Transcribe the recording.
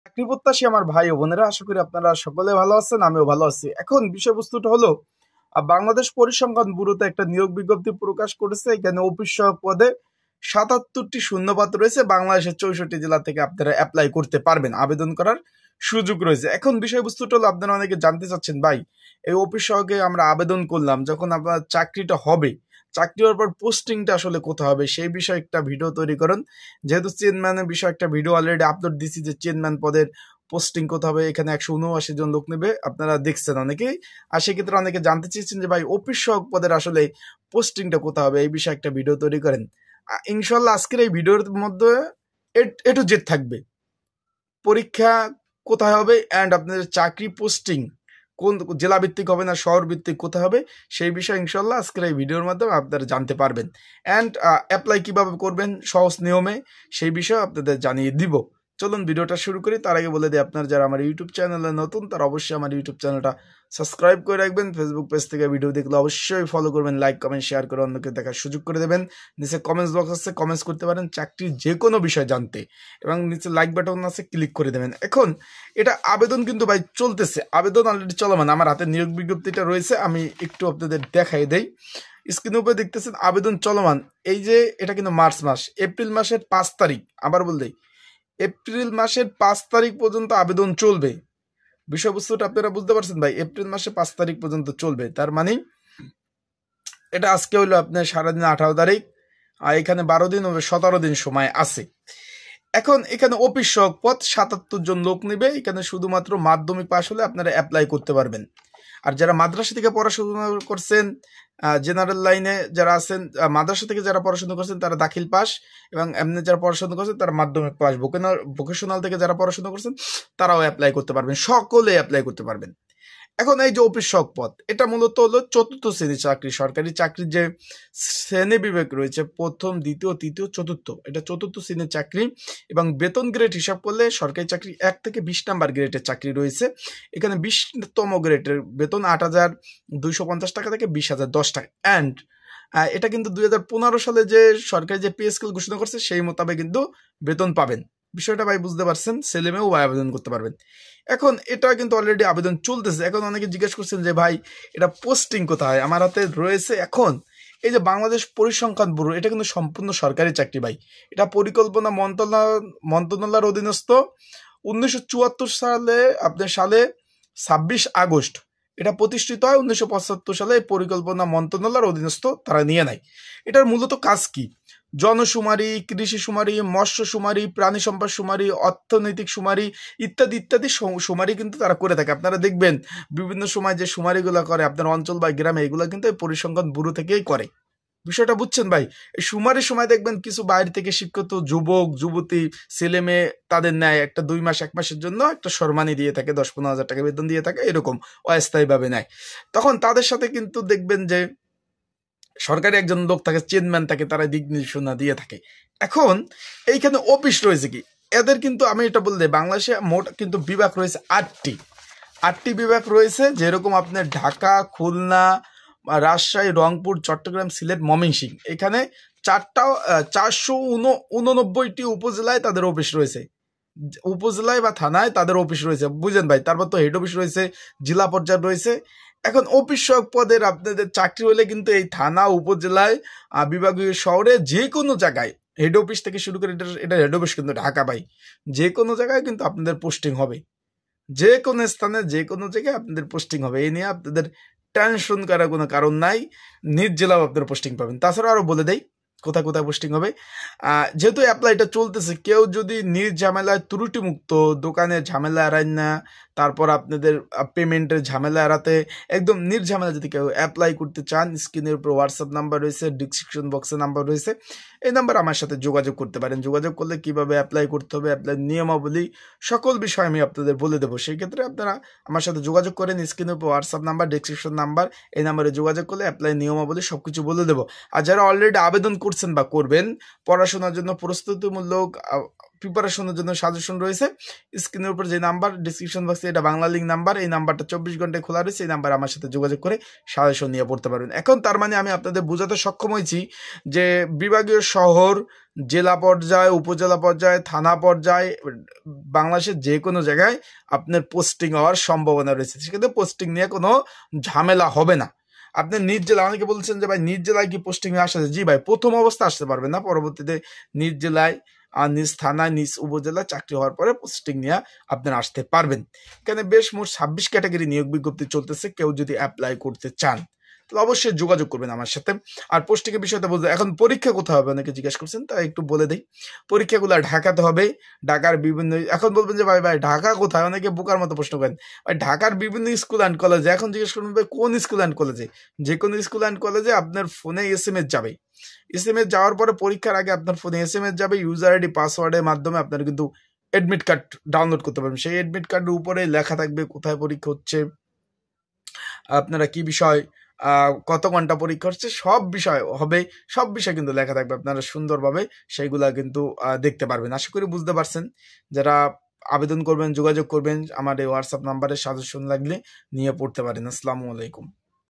চাকরি প্রত্যাশী আমার ভাই ও বোনেরা, আশা করি আপনারা সকলে ভালো আছেন, আমিও ভালো আছি। এখন বিষয়বস্তুটা হলো, বাংলাদেশ পরিসংখ্যান ব্যুরোতে একটা নিয়োগ বিজ্ঞপ্তি প্রকাশ করেছে। এখানে অফিস সহায়ক পদে ৭৭টি শূন্যপদ রয়েছে। বাংলাদেশের ৬৪ জেলা থেকে আপনারা অ্যাপ্লাই করতে পারবেন, আবেদন করার সুযোগ রয়েছে। এখন বিষয়বস্তুটা হলো, আপনারা অনেকে জানতে চাচ্ছেন, ভাই এই অফিস সহায়কে আমরা আবেদন করলাম, যখন আপনার চাকরিটা হবে, চাকরি হওয়ার পর পোস্টিংটা আসলে কোথায় হবে সেই বিষয়ে একটা ভিডিও তৈরি করুন। যেহেতু চেয়ারম্যানের বিষয়ে একটা ভিডিও অলরেডি আপলোড দিছি যে চেয়ারম্যান পদের পোস্টিং কোথায় হবে, এখানে ১৭৯ জন লোক নেবে, আপনারা দেখছেন অনেকেই। আর সেক্ষেত্রে অনেকে জানতে চেয়েছেন যে ভাই অফিস সহায়ক পদের আসলে পোস্টিংটা কোথায় হবে, এই বিষয়ে একটা ভিডিও তৈরি করেন। ইনশাল্লাহ আজকের এই ভিডিওর মধ্যে এ টু জেড থাকবে। পরীক্ষা কোথায় হবে অ্যান্ড আপনাদের চাকরি পোস্টিং কোন জেলা ভিত্তিক হবে না শহর ভিত্তিক কোথায় হবে, সেই বিষয়ে ইনশাল্লাহ আজকের এই ভিডিওর মাধ্যমে আপনারা জানতে পারবেন। অ্যান্ড অ্যাপ্লাই কিভাবে করবেন সহজ নিয়মে, সেই বিষয়ে আপনাদের জানিয়ে দিব। চলুন ভিডিওটা শুরু করি। তার আগে বলে দিই, আপনার যারা আমার ইউটিউব চ্যানেলে নতুন, তারা অবশ্যই আমার ইউটিউব চ্যানেলটা সাবস্ক্রাইব করে রাখবেন। ফেসবুক পেজ থেকে ভিডিও দেখলে অবশ্যই ফলো করবেন, লাইক কমেন্ট শেয়ার করে অন্যকে দেখার সুযোগ করে দেবেন। নিচে কমেন্টস বক্স আছে, কমেন্টস করতে পারেন চাকরির যে কোনো বিষয় জানতে, এবং নিচে লাইক বাটন আছে, ক্লিক করে দেবেন। এখন এটা আবেদন কিন্তু ভাই চলতেছে, আবেদন অলরেডি চলমান। আমার হাতে নিয়োগ বিজ্ঞপ্তিটা রয়েছে, আমি একটু আপনাদের দেখাই দেই। স্ক্রিনের উপরে দেখতেছেন আবেদন চলমান। এই যে এটা কিন্তু মার্চ মাস, এপ্রিল মাসের 5 তারিখ, আবার বলতে এপ্রিল মাসের 5 তারিখ পর্যন্ত আবেদন চলবে। বিষয়বস্তুটা আপনারা বুঝতে পারছেন ভাই, এপ্রিল মাসে 5 তারিখ পর্যন্ত চলবে। তার মানে এটা আজকে হইলো আপনার সারাদিন 18 তারিখ, আর এখানে 12 দিন হবে, 17 দিন সময় আছে। এখন এখানে অফিস সহায়ক পদ ৭৭ জন লোক নেবে। এখানে শুধুমাত্র মাধ্যমিক পাস হলে আপনারা অ্যাপ্লাই করতে পারবেন। আর যারা মাদ্রাসা থেকে পড়াশোনা করছেন, জেনারেল লাইনে যারা আছেন, মাদ্রাসা থেকে যারা পড়াশোনা করছেন তারা দাখিল পাস, এবং এমনি যারা পড়াশোনা করছেন তারা মাধ্যমিক পাস। ভোকেশনাল থেকে যারা পড়াশোনা করছেন তারাও অ্যাপ্লাই করতে পারবেন, সকলে অ্যাপ্লাই করতে পারবেন। এখন এই যে অফিস সহায়ক পদ, এটা মূলত হলো ৪র্থ শ্রেণীর চাকরি। সরকারি চাকরির যে শ্রেণী বিভাগ রয়েছে, প্রথম, দ্বিতীয়, তৃতীয়, চতুর্থ, এটা ৪র্থ শ্রেণীর চাকরি। এবং বেতন গ্রেড হিসাব করলে সরকারি চাকরি ১ থেকে ২০ নাম্বার গ্রেডের চাকরি রয়েছে। এখানে ২০তম গ্রেডের বেতন ৮,২৫০ টাকা থেকে ২০,০১০ টাকা। অ্যান্ড এটা কিন্তু ২০১৫ সালে যে সরকারি যে পে স্কেল ঘোষণা করছে সেই মোতাবেক কিন্তু বেতন পাবেন। বিষয়টা ভাই বুঝতে পারছেন, ছেলে মেয়েও আবেদন করতে পারবেন। এখন এটা কিন্তু অলরেডি আবেদন চলতেছে। এখন অনেকে জিজ্ঞেস করছেন যে ভাই এটা পোস্টিং কোথায়। আমার হাতে রয়েছে এখন এই যে বাংলাদেশ পরিসংখ্যান ব্যুরো, এটা কিন্তু সম্পূর্ণ সরকারি চাকরি ভাই। এটা পরিকল্পনা মন্ত্রণালয়ের অধীনস্থ। ১৯৭৪ সালে আপনার ২৬ আগস্ট এটা প্রতিষ্ঠিত হয়। ১৯৭৫ সালে এই পরিকল্পনা মন্ত্রণালয়ের অধীনস্থ তারা নিয়ে নেয়। এটার মূলত কাজ কি? জনশুমারি, কৃষি শুমারি, মৎস্য শুমারি, প্রাণী সম্পদ শুমারি, অর্থনৈতিক শুমারি ইত্যাদি ইত্যাদি শুমারি কিন্তু তারা করে থাকে। আপনারা দেখবেন বিভিন্ন সময় যে শুমারিগুলো করে আপনার অঞ্চল বা গ্রামে, এগুলো কিন্তু এই পরিসংখ্যান ব্যুরো থেকেই করে। বিষয়টা বুঝছেন ভাই? এই শুমারির সময় দেখবেন কিছু বাইরে থেকে শিক্ষিত যুবক যুবতী ছেলে মেয়ে তাদের নেয়, একটা ২ মাস ১ মাসের জন্য একটা সম্মানী দিয়ে থাকে, ১০-১৫ হাজার টাকা বেতন দিয়ে থাকে, এরকম অস্থায়ীভাবে নেয়। তখন তাদের সাথে কিন্তু দেখবেন যে সরকারি একজন লোক থাকে, চেয়ারম্যান থাকে, তারা দিক নির্দেশনা দিয়ে থাকে। এখন এইখানে অফিস রয়েছে কি এদের, কিন্তু আমি এটা বলতে বাংলাদেশে মোট কিন্তু বিভাগ রয়েছে ৮টি বিভাগ রয়েছে। যেরকম আপনার ঢাকা, খুলনা, রাজশাহী, রংপুর, চট্টগ্রাম, সিলেট, ময়মনসিংহ, এখানে ৪৮৯টি উপজেলায় তাদের অফিস রয়েছে। উপজেলায় বা থানায় তাদের অফিস রয়েছে, বুঝলেন ভাই? তারপর তো হেড অফিস রয়েছে, জেলা পর্যায়ে রয়েছে। এখন অফিস সহায়ক পদের আপনাদের চাকরি হলে কিন্তু এই থানা, উপজেলায়, বিভাগীয় শহরে যে কোনো জায়গায়, হেড অফিস থেকে শুরু করে, এটা হেড অফিস কিন্তু ঢাকা ভাই, যে কোনো জায়গায় কিন্তু আপনাদের পোস্টিং হবে। যে কোনো স্থানে যে কোনো জায়গায় আপনাদের পোস্টিং হবে। এই নিয়ে আপনাদের টেনশন করার কোনো কারণ নাই। নিজ জেলাও আপনারা পোস্টিং পাবেন। তাছাড়া আরও বলে দেই কোথায় কোথায় পোস্টিং হবে। যেহেতু অ্যাপ্লাইটা চলতেছে, কেউ যদি নির্ঝামেলায় ত্রুটিমুক্ত, দোকানের ঝামেলা এড়ায় না, তারপর আপনাদের পেমেন্টের ঝামেলা এড়াতে একদম নির্ঝামেলা যদি কেউ অ্যাপ্লাই করতে চান, স্ক্রিনের উপর হোয়াটসঅ্যাপ নাম্বার রয়েছে, ডিসক্রিপশন বক্সে নাম্বার রয়েছে, এই নাম্বার আমার সাথে যোগাযোগ করতে পারেন। যোগাযোগ করলে কিভাবে অ্যাপ্লাই করতে হবে, অ্যাপ্লাই নিয়মাবলী, সকল বিষয় আমি আপনাদের বলে দেবো। সেই ক্ষেত্রে আপনারা আমার সাথে যোগাযোগ করেন। স্ক্রিনের উপর হোয়াটসঅ্যাপ নাম্বার, ডিসক্রিপশন নাম্বার, এই নাম্বারে যোগাযোগ করলে অ্যাপ্লাই নিয়মাবলী সব কিছু বলে দেবো। আর যারা অলরেডি আবেদন করছেন বা করবেন, পড়াশোনার জন্য প্রস্তুতিমূলক প্রিপারেশনের জন্য সাজেশন রয়েছে। স্ক্রিনের উপর যে নাম্বার ডিসক্রিপশন বক্সে, এটা বাংলা লিঙ্ক নাম্বার, এই নাম্বারটা 24 ঘন্টায় খোলা রয়েছে। এই নাম্বারে আমার সাথে যোগাযোগ করে সাজেশন নিয়ে পড়তে পারবেন। এখন তার মানে আমি আপনাদের বোঝাতে সক্ষম হয়েছি যে বিভাগীয় শহর, জেলা পর্যায়ে, উপজেলা পর্যায়ে, থানা পর্যায়ে, বাংলাদেশের যে কোনো জায়গায় আপনার পোস্টিং হওয়ার সম্ভাবনা রয়েছে। সেক্ষেত্রে পোস্টিং নিয়ে কোনো ঝামেলা হবে না। আপনি নিজ জেলা, অনেকে বলছেন যে ভাই নিজ জেলায় কি পোস্টিং আসা যায়? জি ভাই, প্রথম অবস্থা আসতে পারবে না, পরবর্তীতে নিজ জেলায় আর নিজ থানায়, নিজ উপজেলায় চাকরি হওয়ার পরে পোস্টিং নিয়ে আপনারা আসতে পারবেন। এখানে বেশ মোট 26 ক্যাটাগরি নিয়োগ বিজ্ঞপ্তি চলতেছে। কেউ যদি অ্যাপ্লাই করতে চান তাহলে অবশ্যই যোগাযোগ করবেন আমার সাথে। আর পোস্টিং এর বিষয়টা বলতে, এখন পরীক্ষা কোথায় হবে অনেকে জিজ্ঞেস করছেন, তাই একটু বলে দেই। পরীক্ষাগুলো ঢাকাতে হবে। ঢাকার বিভিন্ন, এখন বলবেন যে ভাই ঢাকা কোথায়, অনেকে বোকার মতো প্রশ্ন করেন। ভাই ঢাকার বিভিন্ন স্কুল অ্যান্ড কলেজে, এখন জিজ্ঞেস করবেন ভাই কোন স্কুল অ্যান্ড কলেজে, যে কোনো স্কুল অ্যান্ড কলেজে আপনার ফোনে SMS যাবে। SMS যাওয়ার পরে পরীক্ষার আগে আপনার ফোনে SMS যাবে, ইউজার আইডি পাসওয়ার্ডের মাধ্যমে আপনারা কিন্তু অ্যাডমিট কার্ড ডাউনলোড করতে পারবেন। সেই অ্যাডমিট কার্ডের উপরে লেখা থাকবে কোথায় পরীক্ষা হচ্ছে, আপনারা কি বিষয়, কত ঘন্টা পরীক্ষা হচ্ছে, সব বিষয় হবে, সব বিষয় কিন্তু লেখা থাকবে। আপনারা সুন্দরভাবে সেইগুলা কিন্তু দেখতে পারবেন। আশা করি বুঝতে পারছেন। যারা আবেদন করবেন যোগাযোগ করবেন, আমার এই হোয়াটসঅ্যাপ নাম্বারে সাজেশন লাগলে নিয়ে পড়তে পারেন। আসসালামু আলাইকুম।